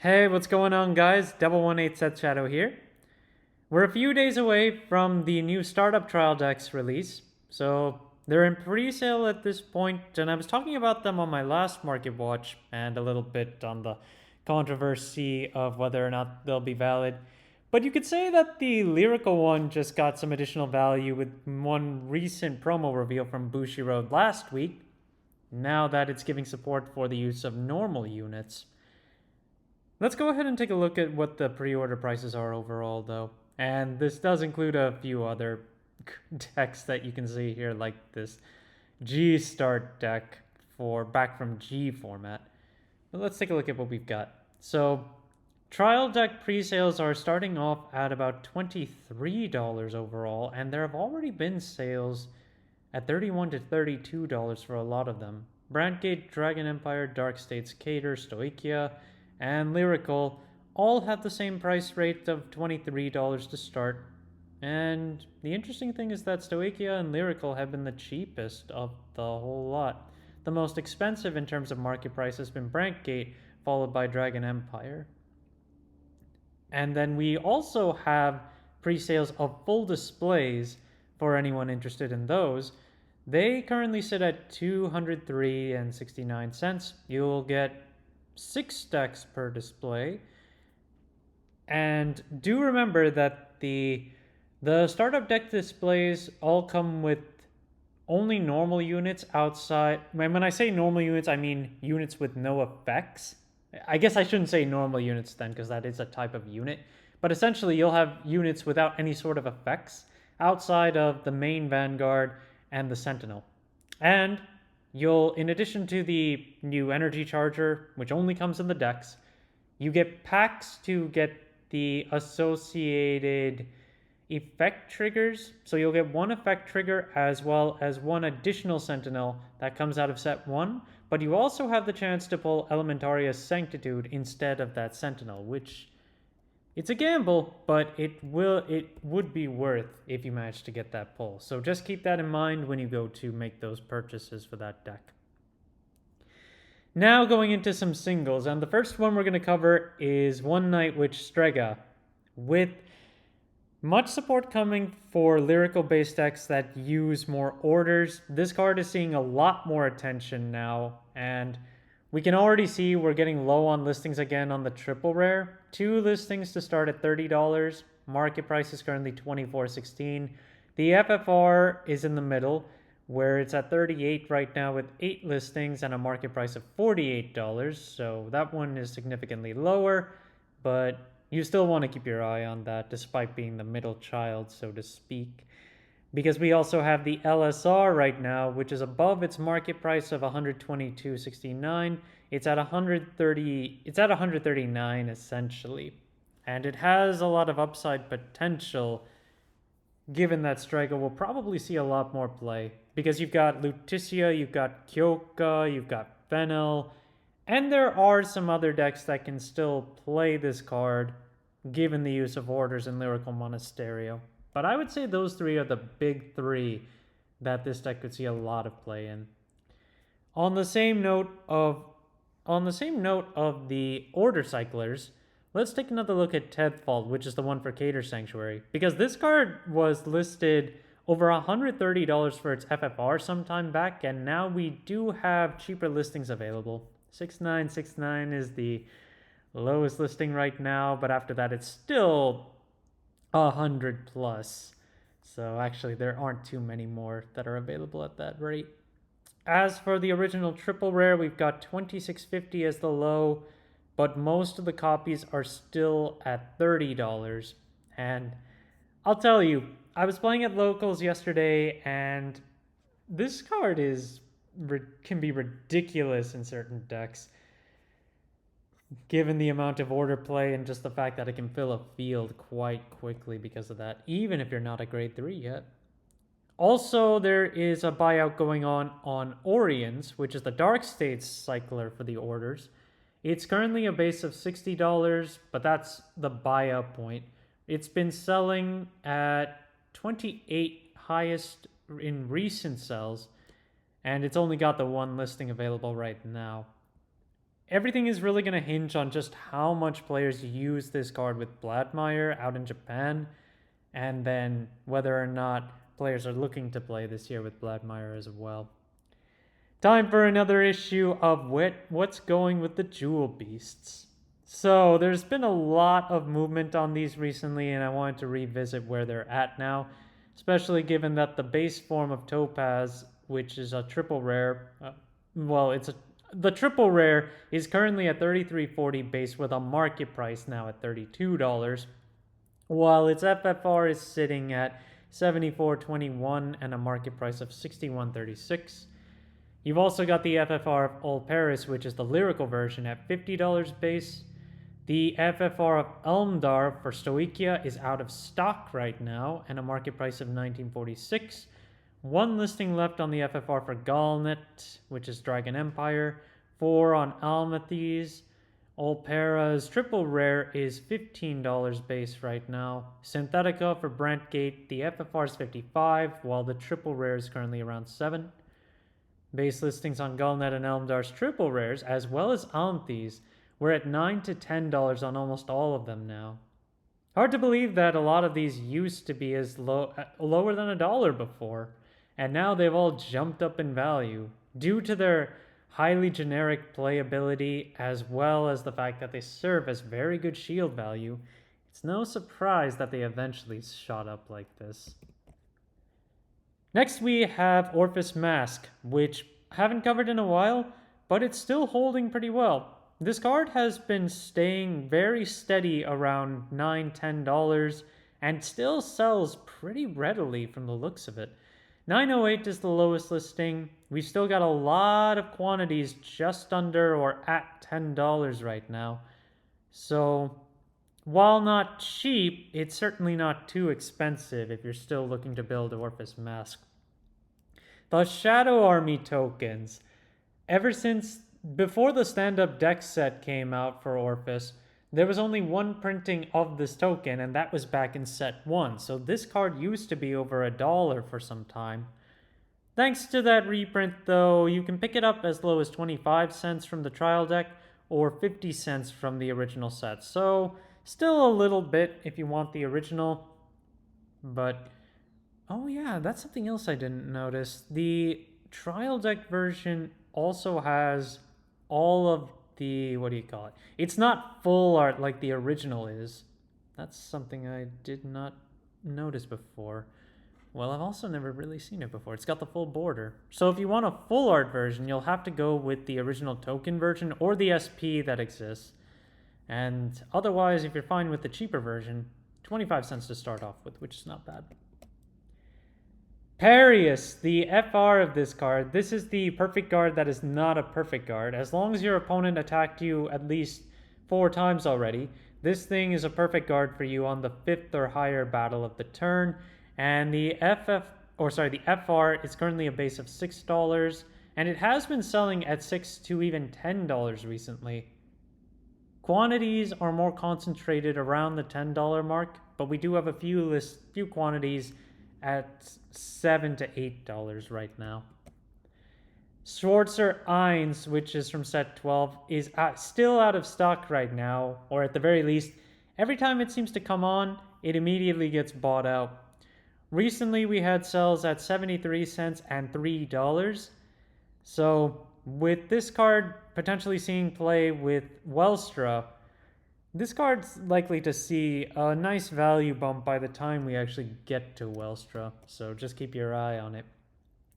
Hey, what's going on, guys? Double 18 Set Shadow here. We're a few days away from the new startup trial decks release, so they're in pre-sale at this point, and I was talking about them on my last market watch and a little bit on the controversy of whether or not they'll be valid. But you could say that the lyrical one just got some additional value with one recent promo reveal from Bushiroad last week, now that it's giving support for the use of normal units. Let's go ahead and take a look at what the pre-order prices are overall, though. And this does include a few other decks that you can see here, like this G start deck for back from G format. But let's take a look at what we've got. So trial deck pre-sales are starting off at about $23 overall, and there have already been sales at $31 to $32 for a lot of them. Brandgate, Dragon Empire, Dark States Cater, Stoichia, and Lyrical all have the same price rate of $23 to start. And the interesting thing is that Stoichia and Lyrical have been the cheapest of the whole lot. The most expensive in terms of market price has been Brandgate, followed by Dragon Empire. And then we also have pre-sales of full displays for anyone interested in those. They currently sit at $203.69. You'll get 6 decks per display. And do remember that the startup deck displays all come with only normal units outside. When I say normal units, I mean units with no effects. I guess I shouldn't say normal units then, because that is a type of unit. But essentially, you'll have units without any sort of effects outside of the main Vanguard and the Sentinel. And you'll, in addition to the new energy charger, which only comes in the decks, you get packs to get the associated effect triggers. So you'll get one effect trigger as well as one additional Sentinel that comes out of set 1. But you also have the chance to pull Elementaria's Sanctitude instead of that Sentinel, which it's a gamble, but it would be worth if you manage to get that pull. So just keep that in mind when you go to make those purchases for that deck. Now going into some singles, and the first one we're going to cover is One Night Witch Strega, with much support coming for lyrical-based decks that use more orders. This card is seeing a lot more attention now, and we can already see we're getting low on listings again on the triple rare. 2 listings to start at $30. Market price is currently $24.16. The FFR is in the middle, where it's at $38 right now with 8 listings and a market price of $48. So that one is significantly lower, but you still want to keep your eye on that despite being the middle child, so to speak. Because we also have the LSR right now, which is above its market price of $122.69. It's at $139 essentially. And it has a lot of upside potential, given that Strega will probably see a lot more play. Because you've got Lutetia, you've got Kyoka, you've got Fennel, and there are some other decks that can still play this card, given the use of orders in Lyrical Monasterio. But I would say those 3 are the big 3 that this deck could see a lot of play in. On the same note of the order cyclers, let's take another look at Tedfall, which is the one for Cater Sanctuary, because this card was listed over $130 for its FFR sometime back, and now we do have cheaper listings available. 6969 is the lowest listing right now, but after that it's still 100 plus. So actually there aren't too many more that are available at that rate. As for the original triple rare, we've got 2650 as the low, but most of the copies are still at $30. And I'll tell you, I was playing at locals yesterday, and this card can be ridiculous in certain decks, given the amount of order play and just the fact that it can fill a field quite quickly because of that, even if you're not a grade 3 yet. Also, there is a buyout going on Orans, which is the Dark States cycler for the orders. It's currently a base of $60, but that's the buyout point. It's been selling at 28 highest in recent sells, and it's only got the 1 listing available right now. everything is really going to hinge on just how much players use this card with Myar out in Japan, and then whether or not players are looking to play this year with Myar as well. Time for another issue of What's Going with the Jewel Beasts. So there's been a lot of movement on these recently, and I wanted to revisit where they're at now, especially given that the base form of Topaz, which is a triple rare, the triple rare is currently at $33.40 base with a market price now at $32, while its FFR is sitting at $74.21 and a market price of $61.36. You've also got the FFR of All Paris, which is the lyrical version, at $50 base. The FFR of Elmdar for Stoichia is out of stock right now, and a market price of $19.46. One listing left on the FFR for Galnet, which is Dragon Empire. 4 on Almathes. Olpera's triple rare is $15 base right now. Synthetica for Brentgate, the FFR is $55, while the triple rare is currently around $7. Base listings on Galnet and Elmdar's triple rares, as well as Almathes, we're at $9 to $10 on almost all of them now. Hard to believe that a lot of these used to be as lower than $1 before, and now they've all jumped up in value due to their highly generic playability, as well as the fact that they serve as very good shield value. It's no surprise that they eventually shot up like this. Next we have Orus Mask, which I haven't covered in a while, but it's still holding pretty well. This card has been staying very steady around $9, $10 and still sells pretty readily from the looks of it. 908 is the lowest listing. We've still got a lot of quantities just under or at $10 right now. So while not cheap, it's certainly not too expensive if you're still looking to build Orus Mask. The Shadow Army tokens. Ever since before the stand-up deck set came out for Orus, there was only one printing of this token, and that was back in set 1. So this card used to be over $1 for some time. Thanks to that reprint, though, you can pick it up as low as 25 cents from the trial deck or 50 cents from the original set. So still a little bit if you want the original, but oh yeah, that's something else I didn't notice. The trial deck version also has all of the, what do you call it? It's not full art like the original is. That's something I did not notice before. Well, I've also never really seen it before. It's got the full border. So if you want a full art version, you'll have to go with the original token version or the SP that exists. And otherwise, if you're fine with the cheaper version, 25 cents to start off with, which is not bad. Parius, the FR of this card. This is the perfect guard that is not a perfect guard. As long as your opponent attacked you at least 4 times already, this thing is a perfect guard for you on the 5th or higher battle of the turn. And the FR is currently a base of $6, and it has been selling at $6 to even $10 recently. Quantities are more concentrated around the $10 mark, but we do have a few quantities at $7 to $8 right now. Schwarzer Eins, which is from set 12, is still out of stock right now, or at the very least, every time it seems to come on, it immediately gets bought out. Recently, we had sales at 73 cents and $3. So with this card potentially seeing play with Welstra, this card's likely to see a nice value bump by the time we actually get to Welstra, so just keep your eye on it.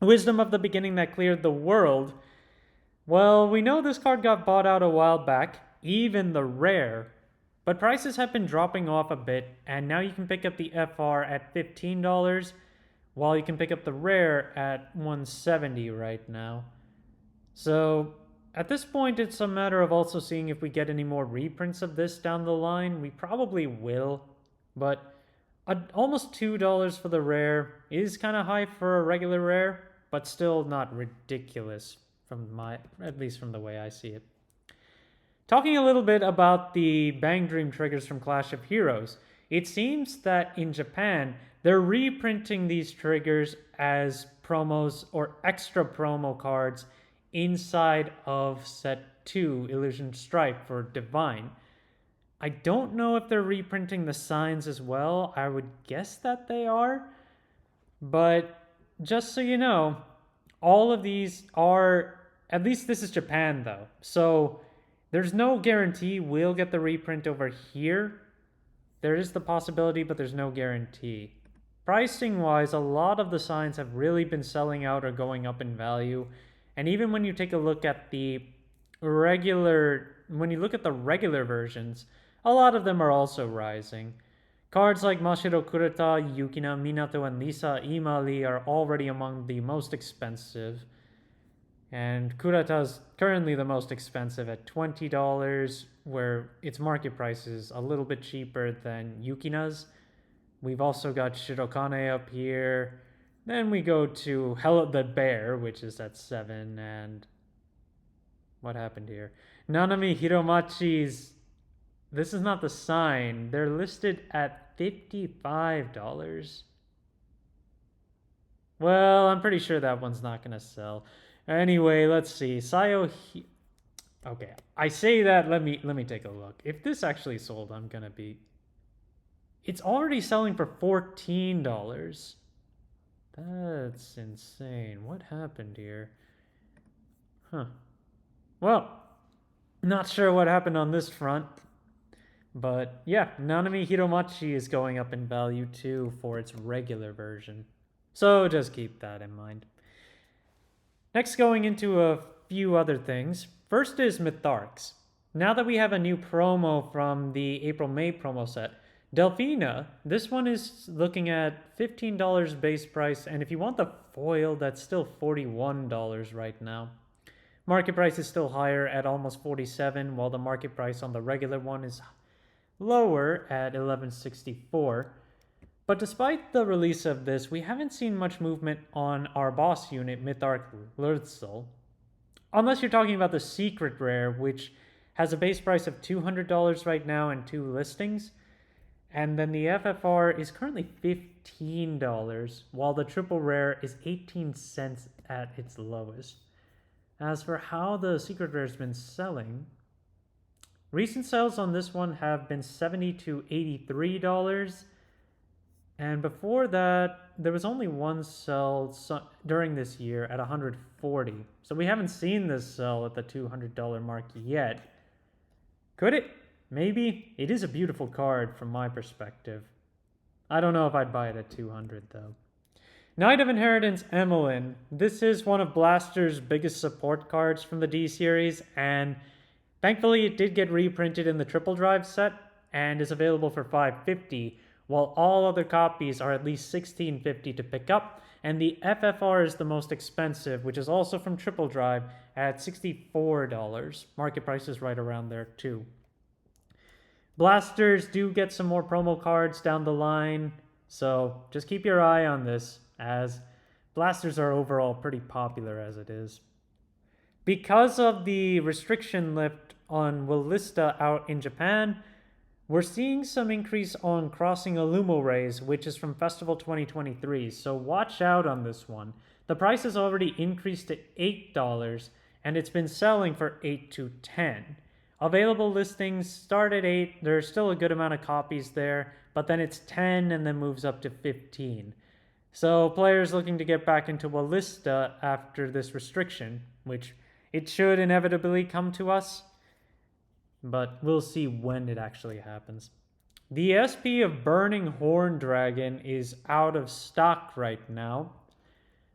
Wisdom of the Beginning that cleared the world. Well, we know this card got bought out a while back, even the rare, but prices have been dropping off a bit, and now you can pick up the FR at $15, while you can pick up the rare at $170 right now. So at this point, it's a matter of also seeing if we get any more reprints of this down the line. We probably will, but almost $2 for the rare is kind of high for a regular rare, but still not ridiculous at least from the way I see it. Talking a little bit about the bangdream triggers from Clash of Heroes, it seems that in Japan, they're reprinting these triggers as promos or extra promo cards inside of set 2, Illusion Stripe for Divine. I don't know if they're reprinting the signs as well. I would guess that they are. But just so you know, all of these are, at least this is Japan though. So there's no guarantee we'll get the reprint over here. There is the possibility, but there's no guarantee. Pricing wise, a lot of the signs have really been selling out or going up in value. And even when you take a look at the regular versions, a lot of them are also rising. Cards like Mashiro Kurata, Yukina, Minato, and Lisa Imali are already among the most expensive. And Kurata's currently the most expensive at $20, where its market price is a little bit cheaper than Yukina's. We've also got Shirokane up here. Then we go to the Bear, which is at 7, and what happened here? Nanami Hiromachi's, this is not the sign. They're listed at $55. Well, I'm pretty sure that one's not gonna sell. Anyway, let's see. Okay, I say that, let me take a look. If this actually sold, I'm gonna be... It's already selling for $14. That's insane. What happened here? Huh. Well, not sure what happened on this front. But yeah, Nanami Hiromachi is going up in value too for its regular version. So just keep that in mind. Next, going into a few other things. First is Mytharks. Now that we have a new promo from the April-May promo set, Delphina, this one is looking at $15 base price, and if you want the foil, that's still $41 right now. Market price is still higher at almost $47, while the market price on the regular one is lower at $11.64. But despite the release of this, we haven't seen much movement on our boss unit, Mythark Lurtzel. Unless you're talking about the secret rare, which has a base price of $200 right now and 2 listings. And then the FFR is currently $15, while the triple rare is 18 cents at its lowest. As for how the secret rare has been selling, recent sales on this one have been $70 to $83. And before that, there was only one sell during this year at $140. So we haven't seen this sell at the $200 mark yet. Could it? Maybe. It is a beautiful card from my perspective. I don't know if I'd buy it at $200 though. Knight of Inheritance Emmeline. This is one of Blaster's biggest support cards from the D series, and thankfully it did get reprinted in the Triple Drive set and is available for $5.50, while all other copies are at least $16.50 to pick up, and the FFR is the most expensive, which is also from Triple Drive at $64. Market price is right around there too. Blasters do get some more promo cards down the line, so just keep your eye on this, as blasters are overall pretty popular as it is. Because of the restriction lift on Alista out in Japan, we're seeing some increase on Crossing Alista Rays, which is from Festival 2023, so watch out on this one. The price has already increased to $8, and it's been selling for $8 to $10. Available listings start at $8. There's still a good amount of copies there, but then it's $10 and then moves up to $15. So players looking to get back into Alista after this restriction, which it should inevitably come to us, but we'll see when it actually happens. The SP of Burning Horn Dragon is out of stock right now.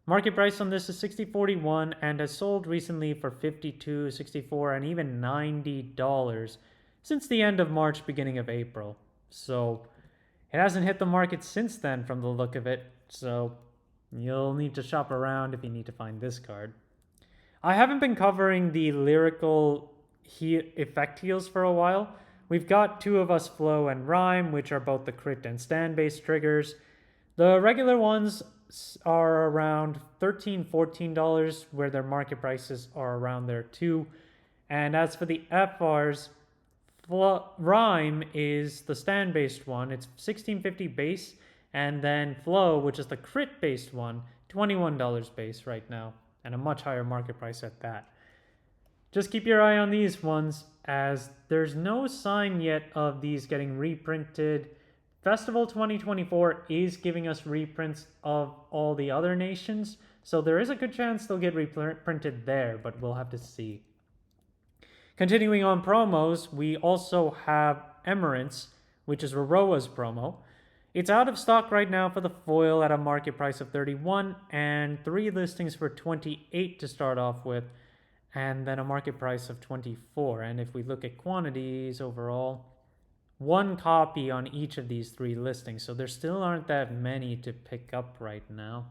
Market price on this is $60.41 and has sold recently for $52, $64, and even $90 since the end of March, beginning of April. So it hasn't hit the market since then from the look of it, so you'll need to shop around if you need to find this card. I haven't been covering the lyrical effect heals for a while. We've got two of us, Flo and Ryme, which are both the crit and stand-based triggers. The regular ones are around $13, $14, where their market prices are around there too. And as for the FRs, Ryme is the stand-based one. It's $16.50 base, and then Flo, which is the crit-based one, $21 base right now. and a much higher market price at that. Just keep your eye on these ones, as there's no sign yet of these getting reprinted. Festival 2024 is giving us reprints of all the other nations, so there is a good chance they'll get reprinted there, but we'll have to see. Continuing on promos, we also have Esperance, which is Roroa's promo. It's out of stock right now for the foil at a market price of 31 and 3 listings for 28 to start off with, and then a market price of 24. And if we look at quantities overall, 1 copy on each of these 3 listings, so there still aren't that many to pick up right now.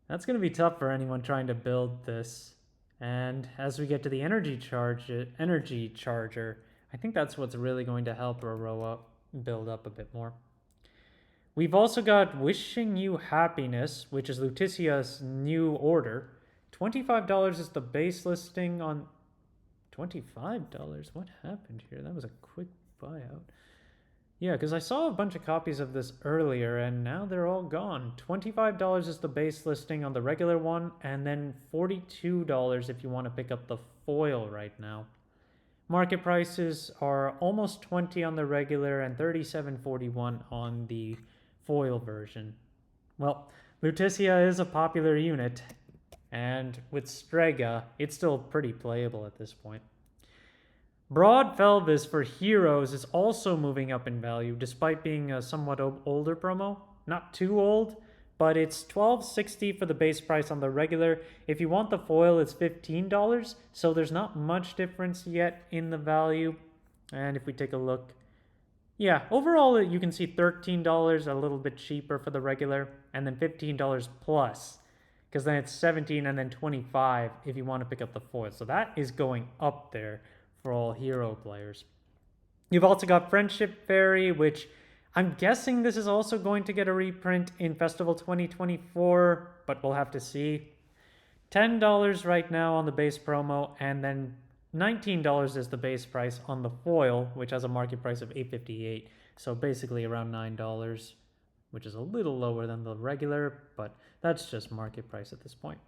That's going to be tough for anyone trying to build this. And as we get to the energy charger, I think that's what's really going to help Roroa build up a bit more. We've also got Wishing You Happiness, which is Luticia's new order. $25 is the base listing on... $25? What happened here? That was a quick buyout. Yeah, because I saw a bunch of copies of this earlier, and now they're all gone. $25 is the base listing on the regular one, and then $42 if you want to pick up the foil right now. Market prices are almost $20 on the regular and $37.41 on the foil version. Well, Luticia is a popular unit, and with Strega, it's still pretty playable at this point. Broad Felvis for Heroes is also moving up in value, despite being a somewhat older promo. Not too old, but it's $12.60 for the base price on the regular. If you want the foil, it's $15, so there's not much difference yet in the value. And if we take a look, yeah, overall you can see $13, a little bit cheaper for the regular, and then $15 plus, because then it's $17 and then $25 if you want to pick up the foil. So that is going up there for all hero players. You've also got Friendship Fairy, which I'm guessing this is also going to get a reprint in Festival 2024, but we'll have to see. $10 right now on the base promo, and then $19 is the base price on the foil, which has a market price of $8.58, so basically around $9, which is a little lower than the regular, but that's just market price at this point.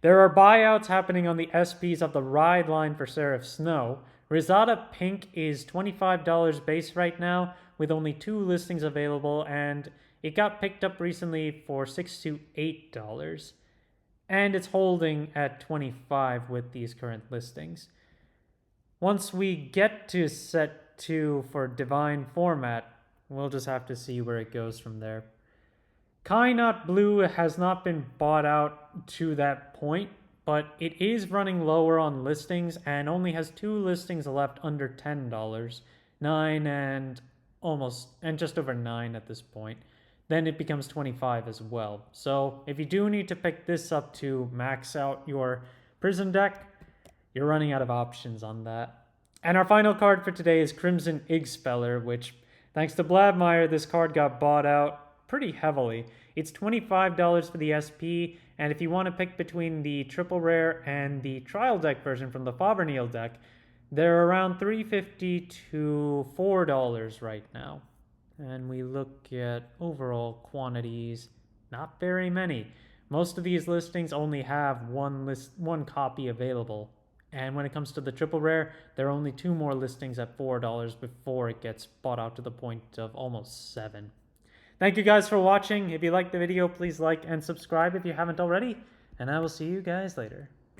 There are buyouts happening on the SPs of the Ride line for Seraph Snow. Risada Pink is $25 base right now, with only 2 listings available, and it got picked up recently for $6 to $8. And it's holding at $25 with these current listings. Once we get to set 2 for Divine format, we'll just have to see where it goes from there. Kot Blue has not been bought out to that point, but it is running lower on listings and only has 2 listings left under $10, 9 and just over 9 at this point. Then it becomes 25 as well. So if you do need to pick this up to max out your prison deck, you're running out of options on that. And our final card for today is Crimson Igspeller, which, thanks to Myar, this card got bought out pretty heavily. It's $25 for the SP, and if you want to pick between the triple rare and the trial deck version from the Fauverniel deck, they're around $3.50 to $4 right now. And we look at overall quantities, not very many. Most of these listings only have one copy available. And when it comes to the triple rare, there are only 2 more listings at $4 before it gets bought out to the point of almost $7. Thank you guys for watching. If you liked the video, please like and subscribe if you haven't already. And I will see you guys later.